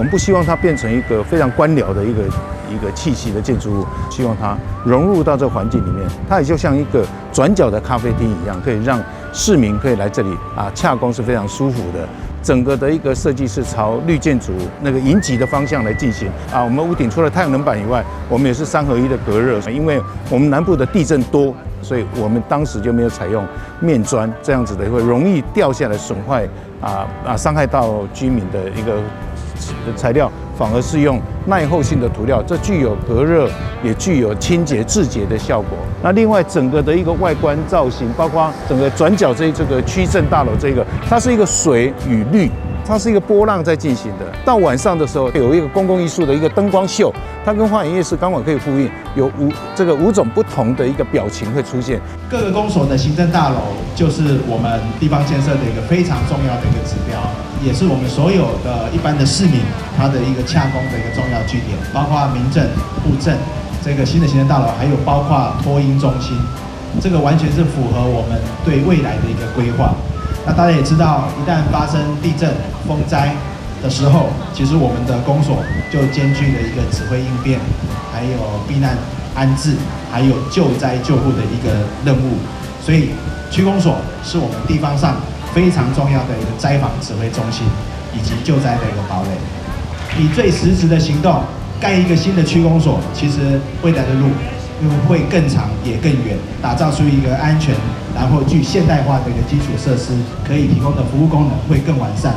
们不希望它变成一个非常官僚的一个气息的建筑物，希望它融入到这个环境里面，它也就像一个转角的咖啡厅一样，可以让市民可以来这里洽公是非常舒服的。整个的一个设计是朝绿建筑那个迎击的方向来进行我们屋顶除了太阳能板以外，我们也是3合1的隔热，因为我们南部的地震多，所以我们当时就没有采用面砖这样子的，会容易掉下来损坏伤害到居民的一个材料，反而是用耐候性的涂料，这具有隔热，也具有清洁制洁的效果。那另外整个的一个外观造型，包括整个转角这个区政大楼它是一个水与绿，它是一个波浪在进行的。到晚上的时候，有一个公共艺术的一个灯光秀，它跟花园夜市刚好可以呼应，有5种不同的一个表情会出现。各个公所的行政大楼就是我们地方建设的一个非常重要的一个指标，也是我们所有的一般的市民他的一个洽公的一个重要据点，包括民政、户政这个新的行政大楼，还有包括托婴中心，这个完全是符合我们对未来的一个规划。那大家也知道，一旦发生地震、风灾的时候，其实我们的公所就兼具了一个指挥应变，还有避难安置，还有救灾救护的一个任务。所以区公所是我们地方上非常重要的一个灾防指挥中心，以及救灾的一个堡垒。以最实质的行动盖一个新的区公所，其实未来的路会更长也更远，打造出一个安全然后具现代化的一个基础设施，可以提供的服务功能会更完善。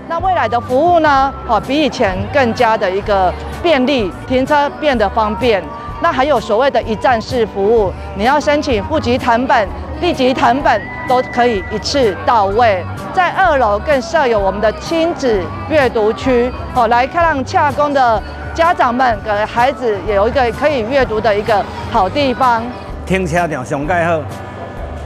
那未来的服务呢？比以前更加的一个便利，停车变得方便。那还有所谓的一站式服务，你要申请户籍誊本、地籍誊本都可以一次到位。在2楼更设有我们的亲子阅读区，来让洽公的家长们跟孩子也有一个可以阅读的一个好地方。停车场上盖好。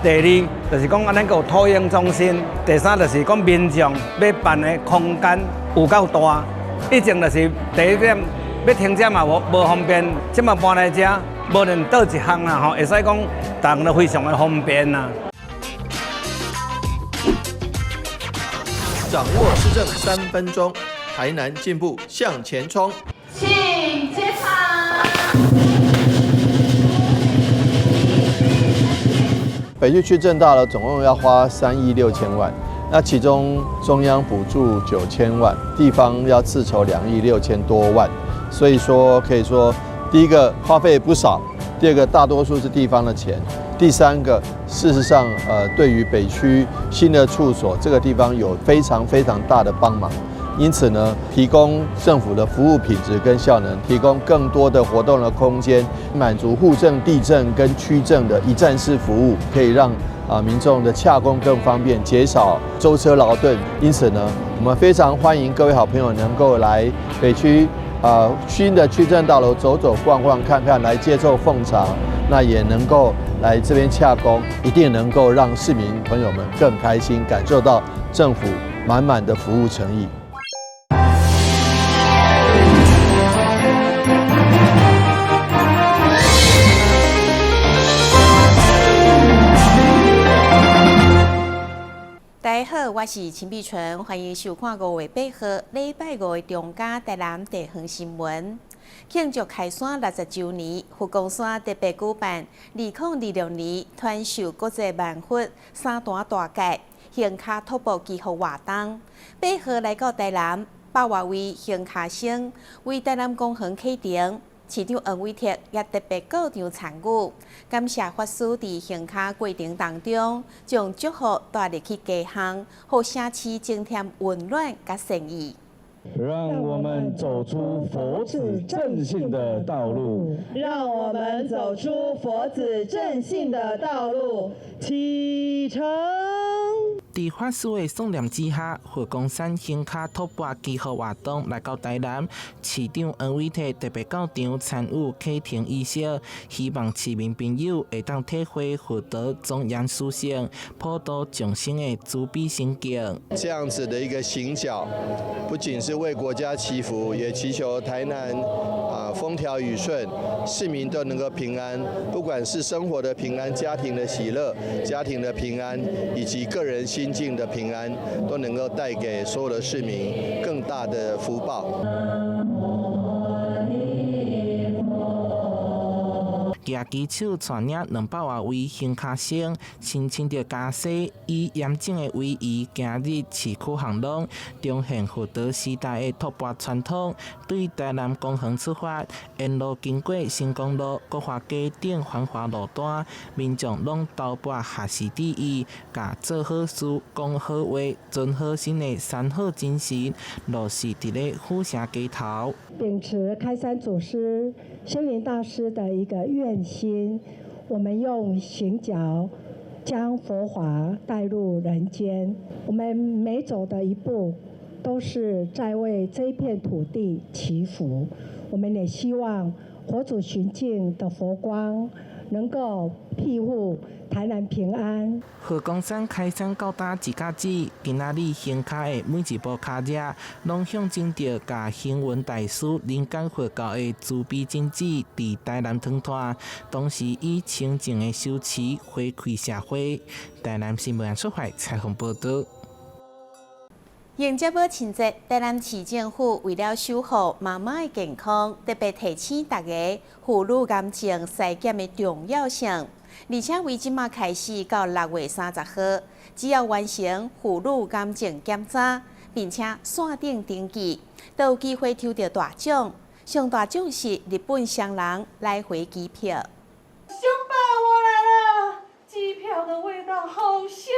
第2就是讲咱有托婴中心，第3就是讲民众要办的空间有够大。以前就是第1点要停车嘛无方便，即嘛搬来这，无论倒一项啦会使讲当都非常的方便啦。掌握市政3分钟，台南进步向前冲。请接场。北区区政大楼总共要花3亿6千万，那其中中央补助9千万，地方要自筹2亿6千多万，所以说可以说，第一个花费不少，第二个大多数是地方的钱，第3个事实上对于北区新的处所这个地方有非常大的帮忙。因此呢，提供政府的服务品质跟效能，提供更多的活动的空间，满足户政、地政跟区政的一站式服务，可以让民众的洽公更方便，减少舟车劳顿。因此呢，我们非常欢迎各位好朋友能够来北区新的区政大楼走走逛逛看看，来接受奉茶，那也能够来这边洽公，一定能够让市民朋友们更开心，感受到政府满满的服务诚意。大家好，我是陈碧纯，欢迎收看5月8号礼拜5的中嘉台南地方新闻。庆祝开山60周年，佛光山特别举办2026年传授国际万佛3段大界行脚徒步祈福活动。8号来到台南8外围行脚省为台南公园启程。市长黄伟哲也特别到场参与，感谢法师伫行脚过程当中，将祝福带入去家乡，互城市增添温暖甲善意。让我们走出佛子正信的道路，让我们走出佛子正信的道路，启程。伫法师的送念之下，佛光山行脚徒步祈福活动来到台南，市长黄伟哲特别到场参与启程仪式，希望市民朋友会当体会佛陀庄严殊胜、普度众生的慈悲心境。这样子的一个行脚，不仅是为国家祈福，也祈求台南风调雨顺，市民都能够平安，不管是生活的平安、家庭的喜乐、家庭的平安，以及个人心心境的平安，都能够带给所有的市民更大的福报。举举手传领200多位行卡生，申请着加西，以严正的礼仪行入市区巷弄，彰显福岛时代的拓跋传统。对台南公园出发，沿路经过新公路、国华街等繁华路段，民众拢投跋学习第一，甲做好事、讲好话、存好心的3好精神，落实伫咧府城街头。秉持开山祖师星云大师的一个愿心，我们用行脚将佛法带入人间。我们每走的一步，都是在为这一片土地祈福。我们也希望佛祖寻境的佛光能够庇护台南平安。和光山开山到达自家子，今仔日行卡的每一步脚印，拢象征着甲行文大师人间佛教的慈悲真旨伫台南传传，同时以清净的修持回馈社会。台南新闻出发采访报道。迎接母亲节，台南市政府为了守护妈妈的健康，特别提醒大家妇女癌症筛检的重要性。而且为即马开始到6月30号，只要完成妇女癌症检查，并且线顶登记，都有机会抽到大奖。上大奖是日本双人来回机票。熊爸，我来了！机票的味道好香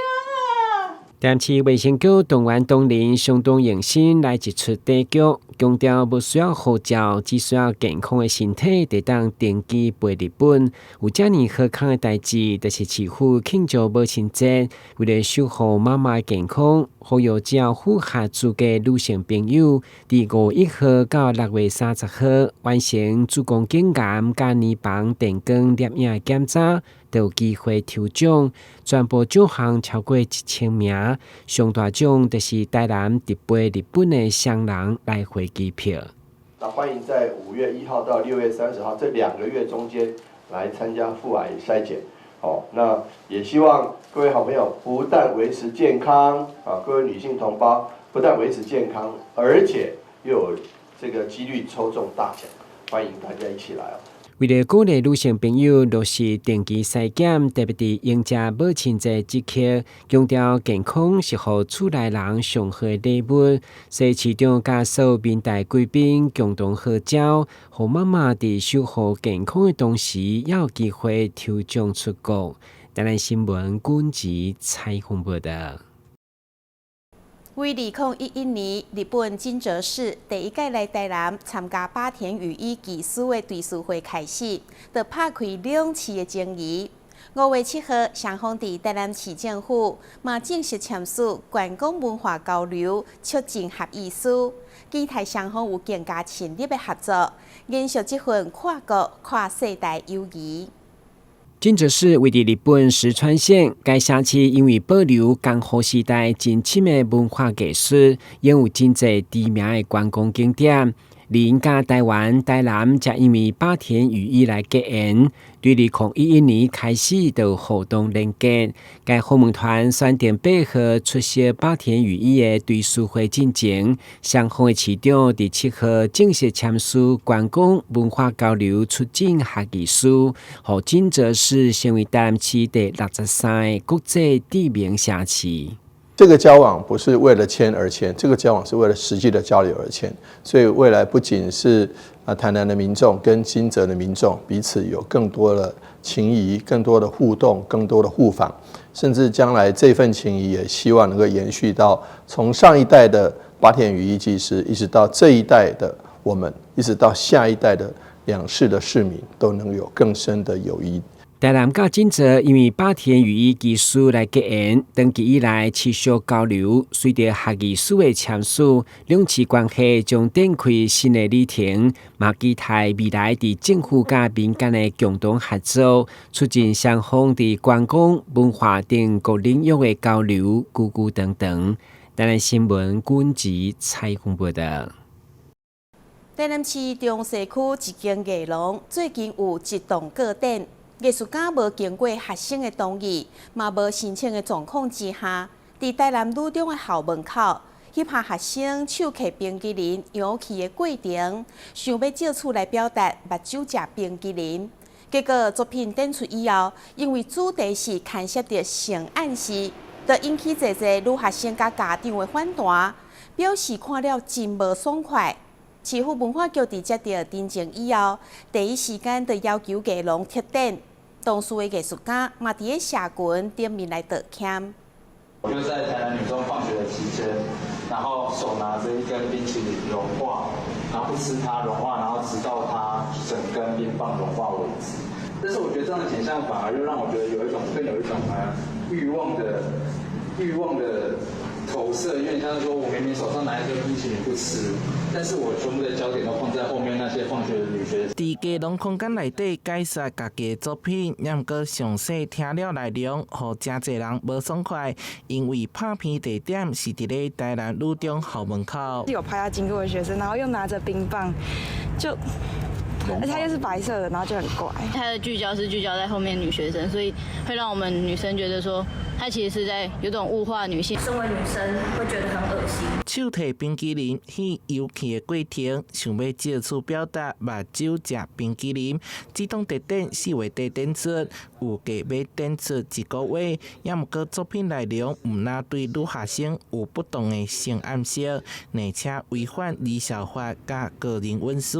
啊！台南市卫生局动员同仁相当用心来一出短剧，强调不需要护照，只需要健康的身体，就当登机飞日本。有遮尔好康的代志，就是市府庆祝母亲节，为了守护妈妈的健康，呼吁只要符合资格女性朋友，伫5月1号到6月30号完成子宫颈癌甲乳房电光摄影检查，就有机会抽奖。全部奖项超过1000名，上大奖就是台南直飞日本的双人来回机票。那欢迎在5月1号到6月30号这2个月中间来参加妇癌筛检。那也希望各位好朋友不但维持健康各位女性同胞不但维持健康，而且又有这个几率抽中大奖，欢迎大家一起来。为了鼓励女性朋友落实定期筛检，特别伫迎接母亲节即刻，强调健康是互厝内人上好的礼物。所以市长甲所有面台贵宾共同号召，互妈妈伫守护健康的同时，也有机会抽奖出国。台南新闻军集采访报道。为2011年日本金泽市第一届来台南参加八田羽衣技术的对书会开始，就拍开2次的争议。5月7号，双方伫台南市政府嘛正式签署观光文化交流促进合意书，期待双方有更加亲密的合作，延续这份跨国跨世代友谊。金泽市位伫日本石川县，该社区因为保留江户时代真深的文化艺术，拥有真侪知名的观光景点。而甲台湾、台南则因为八田羽衣来结缘，对2011年开始就活动连结。该访问团选定8号出席八田羽衣的对书会进程，双方的市长伫7号正式签署观光文化交流促进合意书，互金泽市成为台南市第63个国际知名社区。这个交往不是为了签而签，这个交往是为了实际的交流而签。所以未来不仅是台南的民众跟金泽的民众彼此有更多的情谊、更多的互动、更多的互访，甚至将来这份情谊也希望能够延续到从上一代的八田羽衣技师，一直到这一代的我们，一直到下一代的两市的市民，都能有更深的友谊。台南甲金泽因为八田羽衣技术来结缘，长期以来持续交流。随着合意书的签署，两市关系将展开新的里程。嘛期待未来伫政府甲民间的共同合作，促进双方伫观光、文化等各领域的交流、鼓舞等等。台南新闻军集采访报道。台南市中西区一间艺廊最近有一栋个展。艺术家无经过学生的同意，嘛无申请的状况之下，伫伫台南女中的校门口，翕下学生手揢冰淇淋扬起的过程，想要借此来表达目睭食冰淇淋。结果作品展出以后，因为主题是牵涉到性暗示，就引起侪女学生甲家长的反弹，表示看了真无爽快。市府文化局伫接到陈情以后，第一时间就要求艺廊撤展。当时的艺术家嘛伫个社群顶面来道歉。我就在台南女中放学的期间，然后手拿着一根冰淇淋融化，然后不吃它融化，然后直到它整根冰棒融化为止。但是我觉得这样的景象反而又让我觉得有一种欲望的投射，有点像是说我明明手上拿一根冰淇淋不吃，但是我全部的焦点都放在后面那些放学的女学生。伫艺廊空间内底介绍家己的作品，也毋过详细听了内容，互真侪人无爽快，因为拍片地点是伫咧台南女中校门口。有拍到经过的学生，然后又拿着冰棒，而且它又是白色的，然后就很怪。它的聚焦是聚焦在后面女学生，所以会让我们女生觉得说，它其实是在有种物化女性。身为女生会觉得很恶心。手提冰淇淋去游戏的过程，想要借此表达目睭食冰淇淋。这档特展4月底展出，有计要展出1个月，也毋过作品内容毋那对女学生有不当的性暗示，而且违反离校法甲个人隐私，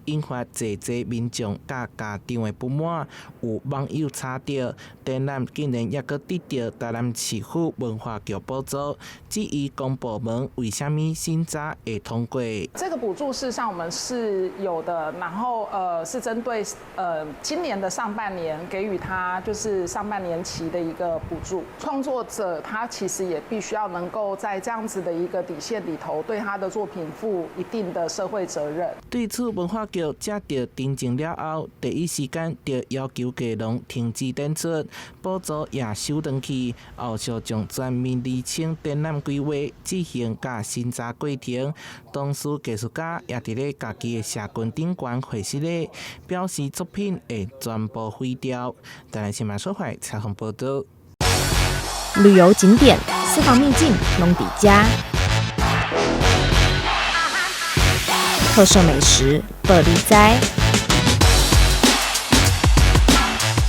引发侪民众甲家长的不满。有网友查到，展览竟然也阁得到台南市府文化局补助，质疑公部门为什么新查会通过？这个补助事实上我们是有的，然后是针对今年的上半年给予他就是上半年期的一个补助。创作者他其实也必须要能够在这样子的一个底线里头，对他的作品负一定的社会责任。对此，文化局接到陈情了后，第一时间就要求艺廊停止展出，补助也收回去，后续将全面厘清展览规划、执行甲审查过程。当时艺术家也伫咧家己的社群顶悬回信咧，表示作品会全部毁掉。台南新闻社会采访报道。旅游景点、私房秘境拢底家，特色美食乐力哉，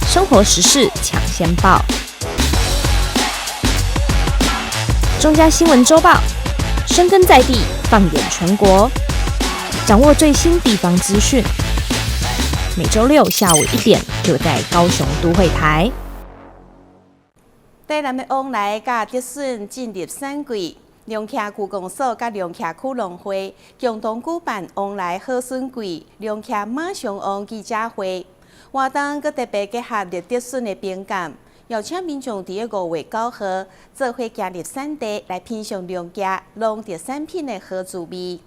生活时事抢先报，中嘉新闻周报，深耕在地，放眼全国，掌握最新地方资讯。每周6下午1点，就在高雄都会台。台南的往来甲竹笋进入产季，龙徛区公所甲龙徛区农会共同举办往来好笋季龙徛马上旺记者会，活动阁特别结合着竹笋的饼干，邀请民众伫5月9号做伙行入产地来品尝龙徛农特产品的好滋味。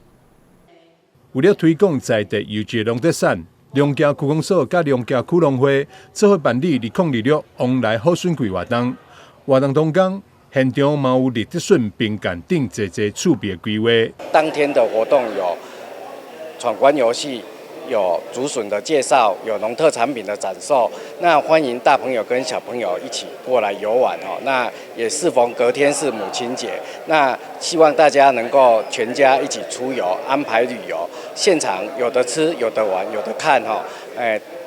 为了推广在地优质农特产，龙徛区公所甲龙徛区农会做伙办理2026往来好笋季活动。活动当天，现场嘛有立竹笋、饼干等侪趣味的规划。当天的活动有闯关游戏，有竹笋的介绍，有农特产品的展售。那欢迎大朋友跟小朋友一起过来游玩哦。那也适逢隔天是母亲节，那希望大家能够全家一起出游，安排旅游，现场有的吃，有的玩，有的看哈。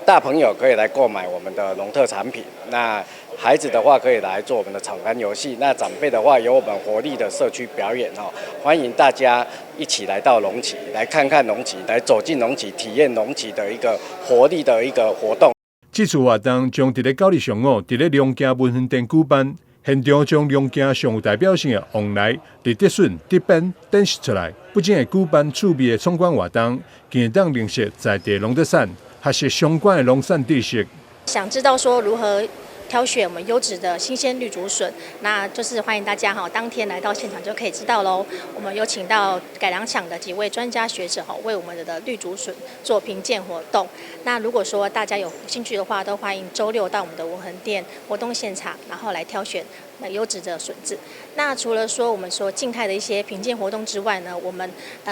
大朋友可以来购买我们的农特产品，那孩子的话可以来做我们的闯关游戏，那长辈的话有我们活力的社区表演哦，欢迎大家一起来到龙崎，来看看龙崎，来走进龙崎，体验龙崎的一个活力的一个活动。这次活动将伫咧9月上午伫咧龙徛文化店举办，现场将龙徛上有代表性的往来、立竹笋、竹饼展示出来，不仅会举办趣味的闯关活动，更会当认识在地农特产，学习相关的农产知识。想知道说如何挑选我们优质的新鲜绿竹笋，那就是欢迎大家当天来到现场就可以知道喽。我们有请到改良场的几位专家学者为我们的绿竹笋做评鉴活动。那如果说大家有兴趣的话，都欢迎周6到我们的文衡店活动现场，然后来挑选优质的笋子。那除了说我们说静态的一些评鉴活动之外呢，我们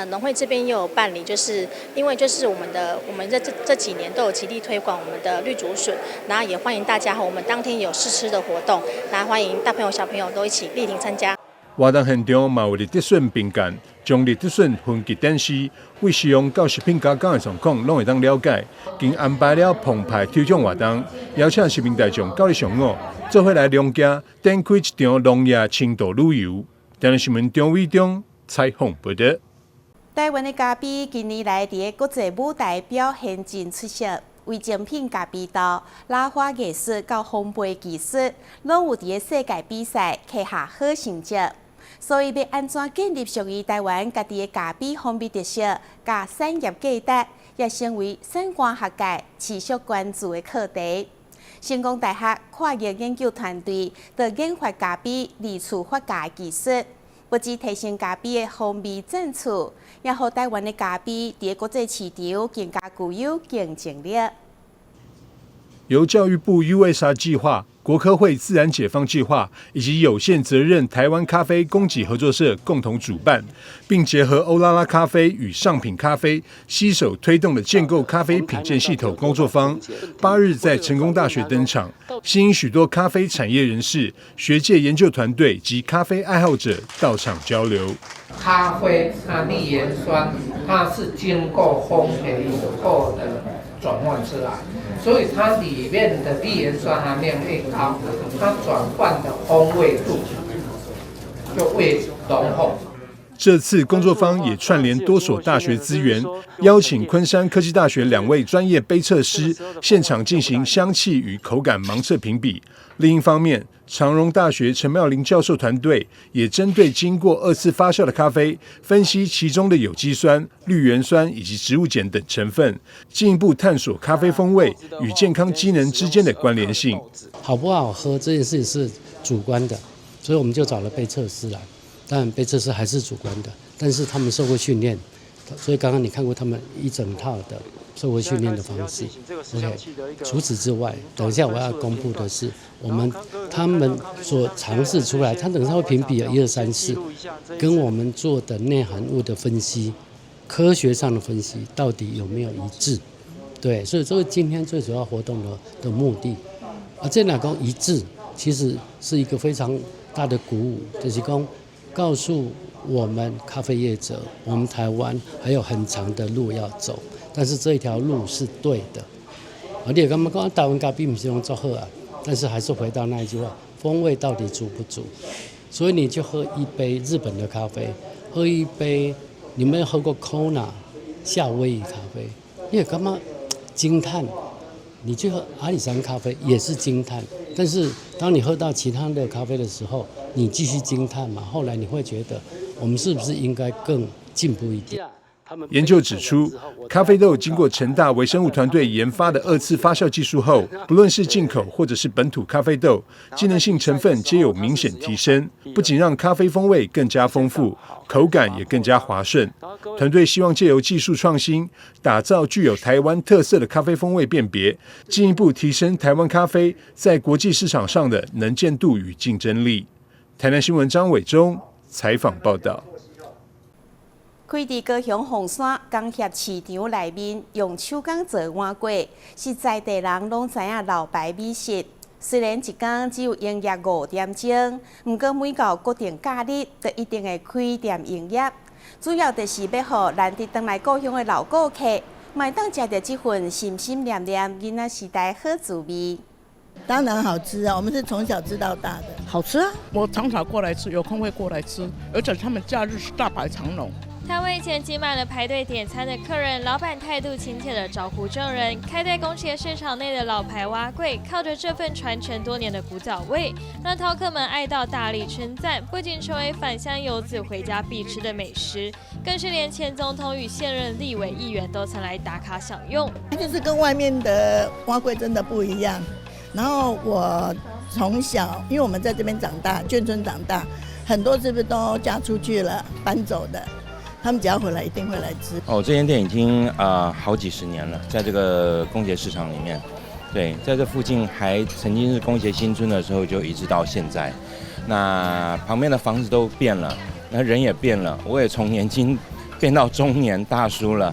农会这边又有办理，就是因为就是我们这几年都有极力推广我们的绿竹笋，然后也欢迎大家我们当天有试吃的活动，那欢迎大朋友小朋友都一起莅临参加。活动现场嘛有立德顺饼干，将立德顺分级展示，为使用到食品加工的状况，拢会当了解。经安排了澎湃抽奖活动，邀请市民大众到日上午，做伙来龙家展开一场农业深度旅游。台南新闻张伟忠采访报道。台湾的咖啡近年来伫国际舞台表现真出色，为精品咖啡豆、拉花艺术到烘焙技术，拢有伫世界比赛摕下好成绩。所以要安怎建立属于台湾家己的咖啡风味特色、甲产业价值，也成为产官学界持续关注的课题。成功大学跨业研究团队在研发咖啡二次发酵技术。不止提升咖啡的风味层次，也让台湾的咖啡在国际市场更加具有竞争力。由教育部 USR 计划、国科会自然解放计划以及有限责任台湾咖啡供给合作社共同主办，并结合欧拉拉咖啡与上品咖啡携手推动的建构咖啡品鉴系统工作坊，8日在成功大学登场，吸引许多咖啡产业人士、学界研究团队及咖啡爱好者到场交流。咖啡它粒盐酸，它是经过烘焙以后的转换出来，所以它里面的粒盐酸含量越高，它转换的风味度就越浓厚。这次工作坊也串联多所大学资源，邀请昆山科技大学2位专业杯测师现场进行香气与口感盲测评比。另一方面，长荣大学陈妙玲教授团队也针对经过2次发酵的咖啡，分析其中的有机酸、绿原酸以及植物碱等成分，进一步探索咖啡风味与健康机能之间的关联性。好不好喝这件事是主观的，所以我们就找了杯测师来。当然，杯测师还是主观的，但是他们受过训练，所以刚刚你看过他们一整套的受过训练的方式。OK， 除此之外，等一下我要公布的是他们所尝试出来，他等一下会评比1、2、3、4，跟我们做的内含物的分析，科学上的分析到底有没有一致？对，所以这个今天最主要活动的目的，这两个一致，其实是一个非常大的鼓舞，就是说告诉我们咖啡业者，我们台湾还有很长的路要走，但是这一条路是对的。你也刚刚讲台湾咖啡不是用做好啊，但是还是回到那一句话，风味到底足不足？所以你就喝一杯日本的咖啡，喝一杯你们喝过 Kona 夏威夷咖啡，你也刚刚惊叹。你去喝阿里山咖啡也是惊叹，但是当你喝到其他的咖啡的时候，你继续惊叹嘛。后来你会觉得，我们是不是应该更进步一点？研究指出，咖啡豆经过成大微生物团队研发的2次发酵技术后，不论是进口或者是本土咖啡豆，机能性成分皆有明显提升，不仅让咖啡风味更加丰富，口感也更加滑顺。团队希望借由技术创新，打造具有台湾特色的咖啡风味辨别，进一步提升台湾咖啡在国际市场上的能见度与竞争力。台南新闻张伟忠采访报道。开伫高雄凤山工业市场内面，用手工做碗粿，是在地人拢知影老牌美食。虽然一天只有营业5点钟，不过每到固定假日，就一定会开店营业。主要就是要互难得回来故乡的老顾客，买当食到这份心心念念囡仔时代好滋味。当然好吃啊，我们是从小吃到大的，好吃啊！我常常过来吃，有空会过来吃，而且他们假日是大排长龙。摊位前挤满了排队点餐的客人，老板态度亲切地招呼众人。开在工协市场内的老牌碗粿，靠着这份传承多年的古早味，让饕客们爱到大力称赞。不仅成为返乡游子回家必吃的美食，更是连前总统与现任立委议员都曾来打卡享用。就是跟外面的碗粿真的不一样。然后我从小，因为我们在这边长大，眷村长大，很多是不是都嫁出去了，搬走的？他们只要回来一定会来吃。这间店已经好几十年了，在这个工协市场里面，对，在这附近还曾经是工协新村的时候，就一直到现在。那旁边的房子都变了，那人也变了，我也从年轻变到中年大叔了，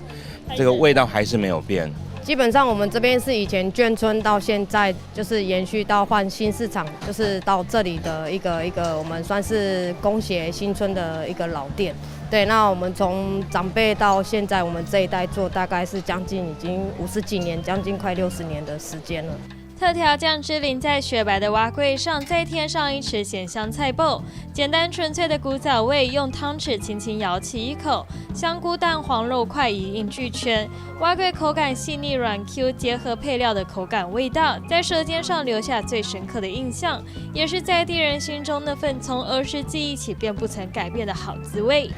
这个味道还是没有变。基本上我们这边是以前眷村到现在就是延续到换新市场，就是到这里的一个我们算是工协新村的一个老店。对，那我们从长辈到现在，我们这一代做大概是将近已经50几年，将近快60年的时间了。特调酱汁淋在雪白的蛙桂上，再添上一匙咸香菜脯，简单纯粹的古早味，用汤匙轻轻舀起一口，香菇蛋黄肉块一应俱全。蛙桂口感细腻软 Q， 结合配料的口感味道，在舌尖上留下最深刻的印象，也是在地人心中那份从儿时记忆起便不曾改变的好滋味。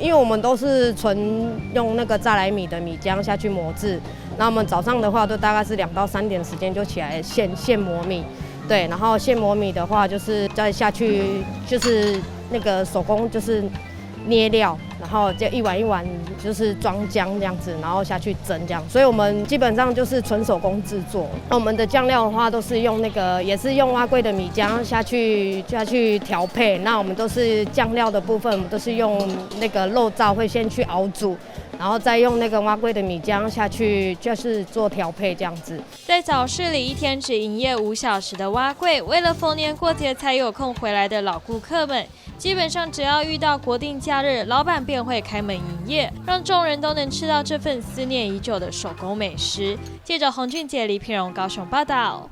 因为我们都是纯用那个再来米的米浆下去磨制。那我们早上的话，都大概是2到3点时间就起来现磨米，对，然后现磨米的话，就是再下去就是那个手工就是捏料，然后就一碗一碗就是装浆这样子，然后下去蒸这样，所以我们基本上就是纯手工制作。那我们的酱料的话，都是用那个也是用蛙桂的米浆下去调配。那我们都是酱料的部分，我们都是用那个肉燥会先去熬煮。然后再用那个蛙桂的米浆下去，就是做调配这样子。在早市里，一天只营业5小时的蛙桂，为了逢年过节才有空回来的老顾客们，基本上只要遇到国定假日，老板便会开门营业，让众人都能吃到这份思念已久的手工美食。记者洪俊杰、李品荣高雄报道。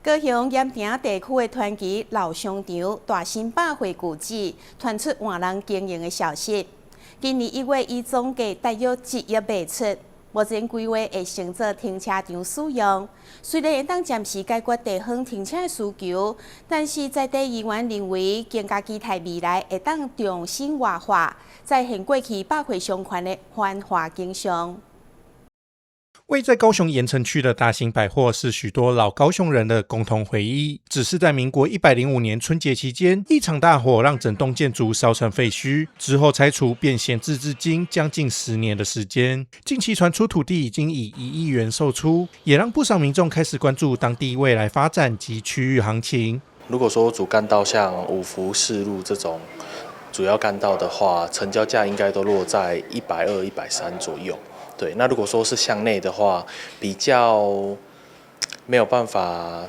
高雄盐埕地区的团结老商场大兴百货故址传出换人经营的消息。今年1月，伊总计大约1亿卖出，目前规划会成做停车场使用。虽然会当暂时解决地方停车的需求，但是在地议员认为，更加期待未来会当重新活化，再现过去百货商圈的繁华景象。位在高雄盐埕区的大兴百货是许多老高雄人的共同回忆。只是在民国105年春节期间，一场大火让整栋建筑烧成废墟，之后拆除便闲置至今将近10年的时间。近期传出土地已经以1亿元售出，也让不少民众开始关注当地未来发展及区域行情。如果说主干道像五福四路这种主要干道的话，成交价应该都落在120、130左右。对，那如果说是巷内的话，比较没有办法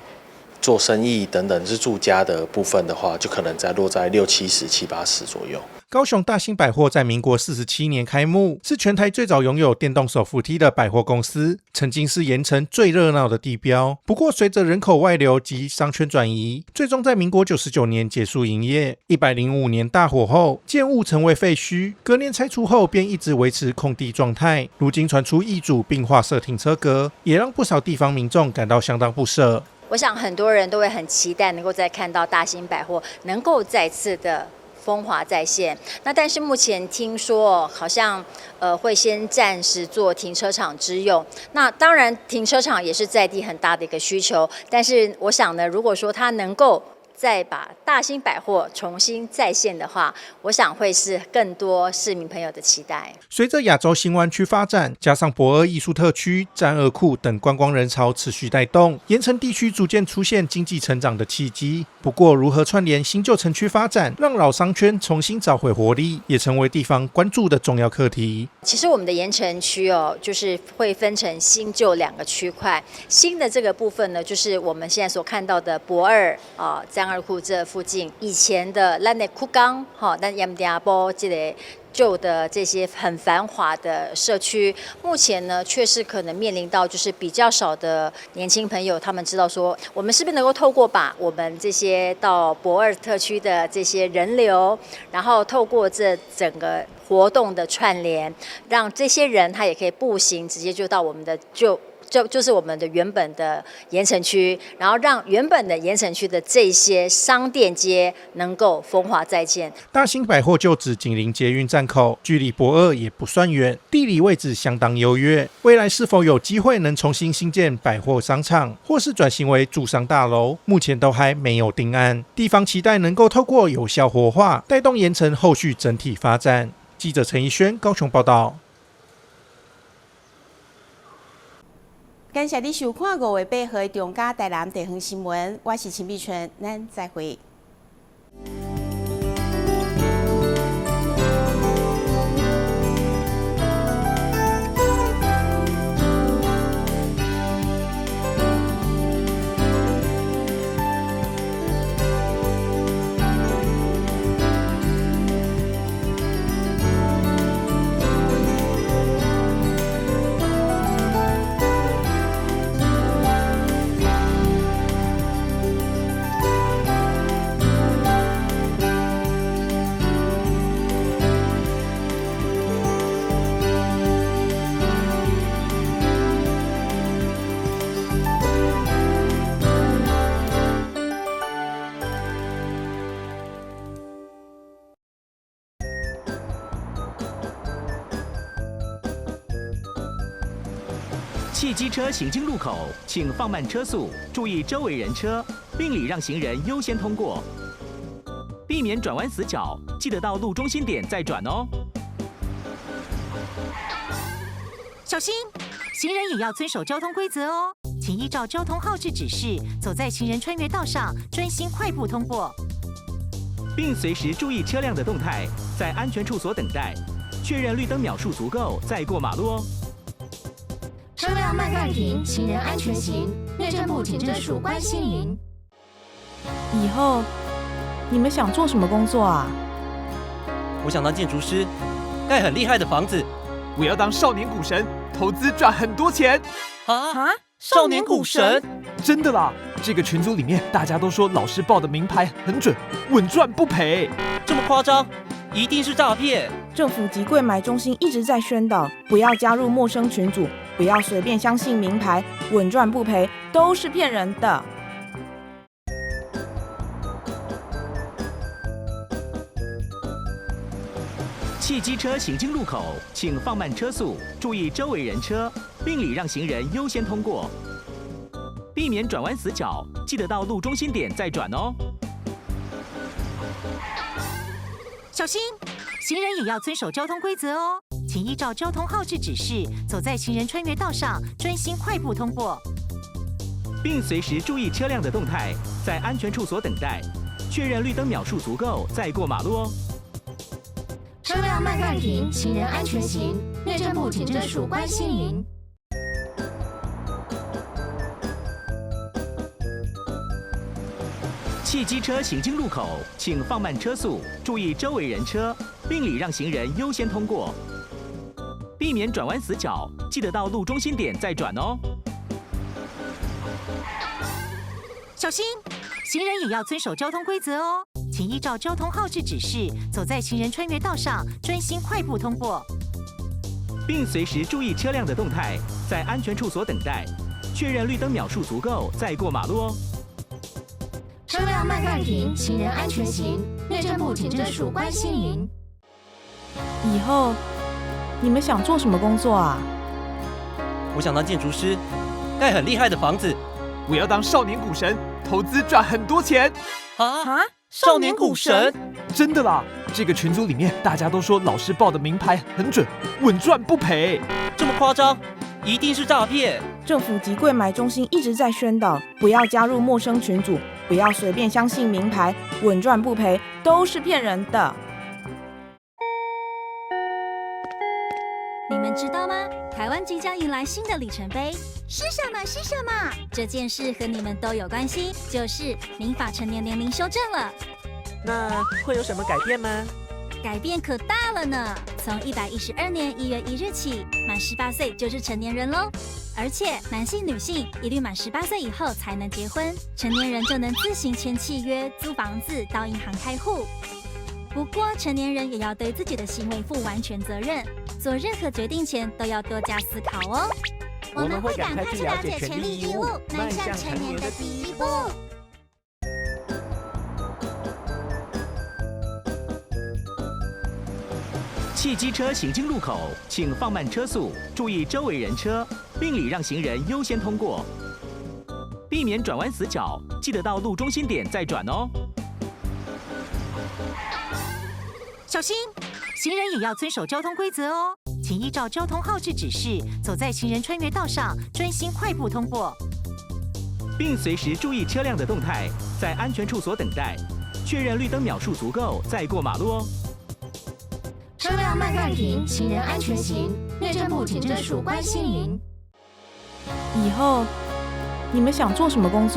做生意等等是住家的部分的话，就可能落在60、70、70、80左右。高雄大兴百货在民国47年开幕，是全台最早拥有电动手扶梯的百货公司，曾经是盐埕最热闹的地标。不过随着人口外流及商圈转移，最终在民国99年结束营业。105年大火后，建物成为废墟，隔年拆除后便一直维持空地状态。如今传出易主并划设停车格，也让不少地方民众感到相当不舍。我想很多人都会很期待能够再看到大兴百货能够再次的风华再现。那但是目前听说好像会先暂时做停车场之用。那当然停车场也是在地很大的一个需求，但是我想呢，如果说它能够再把大兴百货重新再现的话，我想会是更多市民朋友的期待。随着亚洲新湾区发展，加上駁二艺术特区、战二库等观光人潮持续带动，盐埕地区逐渐出现经济成长的契机。不过，如何串联新旧城区发展，让老商圈重新找回活力，也成为地方关注的重要课题。其实我们的盐埕区就是会分成新旧2个区块。新的这个部分呢，就是我们现在所看到的駁二战二库这附近以前的咱的库港咱盐埕埔这个旧的这些很繁华的社区，目前呢确实可能面临到就是比较少的年轻朋友，他们知道说，我们是不是能够透过把我们这些到駁二特区的这些人流，然后透过这整个活动的串联，让这些人他也可以步行直接就到我们的就是我们的原本的盐埕区，然后让原本的盐埕区的这些商店街能够风华再现。大兴百货就址紧邻捷运站口，距离駁二也不算远，地理位置相当优越。未来是否有机会能重新兴建百货商场，或是转型为住商大楼，目前都还没有定案。地方期待能够透过有效活化，带动盐埕后续整体发展。记者陈怡轩高雄报道。感谢你收看5月8号的中嘉台南地方新闻，我是陈碧纯，咱再会。汽机车行经路口，请放慢车速，注意周围人车，并礼让行人优先通过，避免转弯死角，记得到路中心点再转哦。小心，行人也要遵守交通规则哦，请依照交通号志指示，走在行人穿越道上，专心快步通过，并随时注意车辆的动态，在安全处所等待，确认绿灯秒数足够再过马路哦。车辆慢暂停，行人安全行。内政部警政署关心您。以后你们想做什么工作啊？我想当建筑师，盖很厉害的房子。我要当少年股神，投资赚很多钱。啊！少年股神？真的啦！这个群组里面大家都说老师报的名牌很准，稳赚不赔。这么夸张？一定是诈骗！政府及柜买中心一直在宣导，不要加入陌生群组，不要随便相信名牌，稳赚不赔都是骗人的。汽机车行经路口，请放慢车速，注意周围人车，并礼让行人优先通过，避免转弯死角，记得到路中心点再转哦。小心，行人也要遵守交通规则哦，请依照交通号志指示，走在行人穿越道上，专心快步通过，并随时注意车辆的动态，在安全处所等待，确认绿灯秒数足够再过马路哦。车辆慢暂停，行人安全行。内政部警政署关心您。汽机车行经路口，请放慢车速，注意周围人车，并礼让行人优先通过，避免转弯死角，记得到路中心点再转哦。小心，行人也要遵守交通规则哦，请依照交通号志指示，走在行人穿越道上，专心快步通过，并随时注意车辆的动态，在安全处所等待，确认绿灯秒数足够再过马路哦。车辆慢暂停，行人安全行。内政部警政署关心您。以后你们想做什么工作啊？我想当建筑师，盖很厉害的房子。我要当少年股神，投资赚很多钱。啊！少年股神？真的啦！这个群组里面大家都说老师报的名牌很准，稳赚不赔。这么夸张？一定是诈骗！政府及柜买中心一直在宣导，不要加入陌生群组，不要随便相信名牌，稳赚不赔都是骗人的。你们知道吗？台湾即将迎来新的里程碑，是什么？是什么？这件事和你们都有关系，就是民法成年年龄修正了。那会有什么改变吗？改变可大了呢！从112年1月1日起，满18岁就是成年人喽。而且男性、女性一律满18岁以后才能结婚，成年人就能自行签契约、租房子、到银行开户。不过，成年人也要对自己的行为负完全责任，做任何决定前都要多加思考哦。我们会赶快去了解权利义务，迈向成年的第一步。汽机车行经路口，请放慢车速，注意周围人车，并礼让行人优先通过，避免转弯死角，记得到路中心点再转哦。小心，行人也要遵守交通规则哦，请依照交通号志指示，走在行人穿越道上，专心快步通过，并随时注意车辆的动态，在安全处所等待，确认绿灯秒数足够再过马路哦。车辆慢暂停，行人安全行。内政部警政署关心您。以后你们想做什么工作？